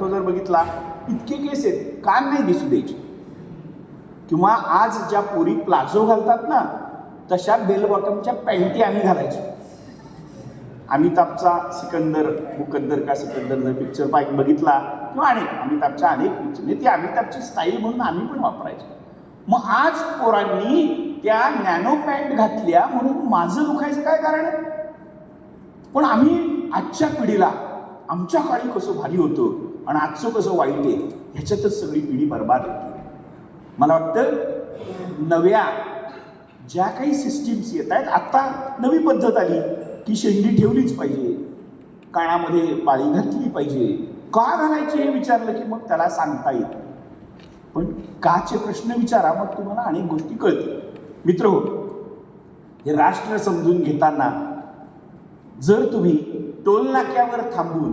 Photo जर बघितला, इतके केस आहेत, कान नाही दिसू द्यायचे. किंवा आज ज्या पोरी प्लाझो घालतात ना, तशा बेल बॉटमच्या पॅन्टी आम्ही घालायचो. अमिताभचा सिकंदर, मुकद्दर का सिकंदर जर पिक्चर बघितला, किंवा अमिताभच्या अनेक पिक्चर, ती अमिताभची स्टाईल म्हणून आम्ही पण वापरायचो. मग आज पोरांनी त्या नॅनो पॅन्ट घातल्या म्हणून माझं दुखायचं काय कारण आहे? पण आम्ही आजच्या पिढीला आमच्या काळी कसं भारी होतं आणि आजचं कसं वाईट आहे, ह्याच्यातच सगळी पिढी बरबाद होती. मला वाटतं नव्या ज्या काही सिस्टीम्स येत आहेत, आत्ता नवी पद्धत आली की शेंडी ठेवलीच पाहिजे, कानामध्ये बाळी घातली पाहिजे. का घालायची हे विचारलं की मग त्याला सांगता येतं. पण काचे प्रश्न विचारा, मग तुम्हाला अनेक गोष्टी कळतील. मित्रहो, हे राष्ट्र समजून घेताना जर तुम्ही टोल नाक्यावर थांबून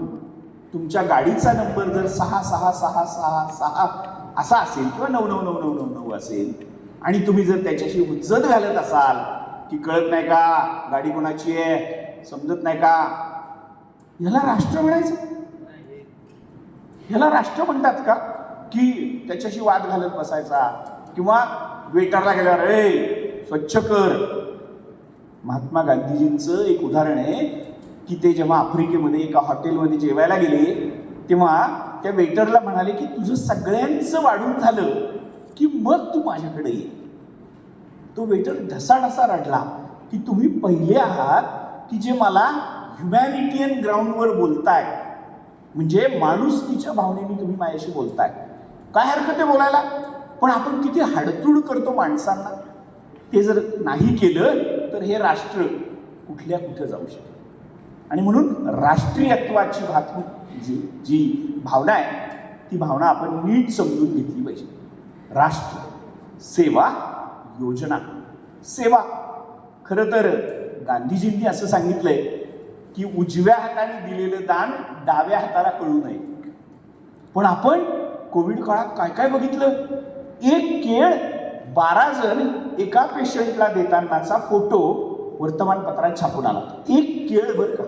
तुमच्या गाडीचा नंबर जर 666666 असा असेल किंवा 999999 असेल आणि तुम्ही जर त्याच्याशी हुज्जत घालत असाल की कळत नाही का गाडी कोणाची आहे, समजत नाही का, ह्याला राष्ट्र म्हणायचं? ह्याला राष्ट्र म्हणतात का? की त्याच्याशी वाद घालत बसायचा किंवा वेटरला गेल्यावर रे स्वच्छ कर. महात्मा गांधीजींचं एक उदाहरण आहे की ते जेव्हा आफ्रिकेमध्ये एका हॉटेलमध्ये जेवायला गेले तेव्हा त्या वेटरला म्हणाले की तुझं सगळ्यांचं वाढून झालं की मग तू माझ्याकडे ये. तो वेटर ढसाढसा रडला की तुम्ही पहिले आहात की जे मला ह्युमॅनिटियन ग्राउंडवर बोलताय, म्हणजे माणुसकीच्या भावनेने तुम्ही माझ्याशी बोलताय. काय हरकत आहे बोलायला, पण आपण किती हाडतूड करतो माणसांना. ते जर नाही केलं तर हे राष्ट्र कुठल्या कुठं जाऊ शकतं. आणि म्हणून राष्ट्रीयत्वाची जी भावना आहे ती भावना आपण नीट समजून घेतली पाहिजे. राष्ट्र सेवा योजना सेवा. खरं तर गांधीजींनी असं सांगितलंय की उजव्या हाताने दिलेलं दान डाव्या हाताला कळू नये. पण आपण कोविड काळात काय काय बघितलं. एक केळ 12 जण एका पेशंटला देतानाचा फोटो वर्तमानपत्रात छापून आला. एक केळ बरं का.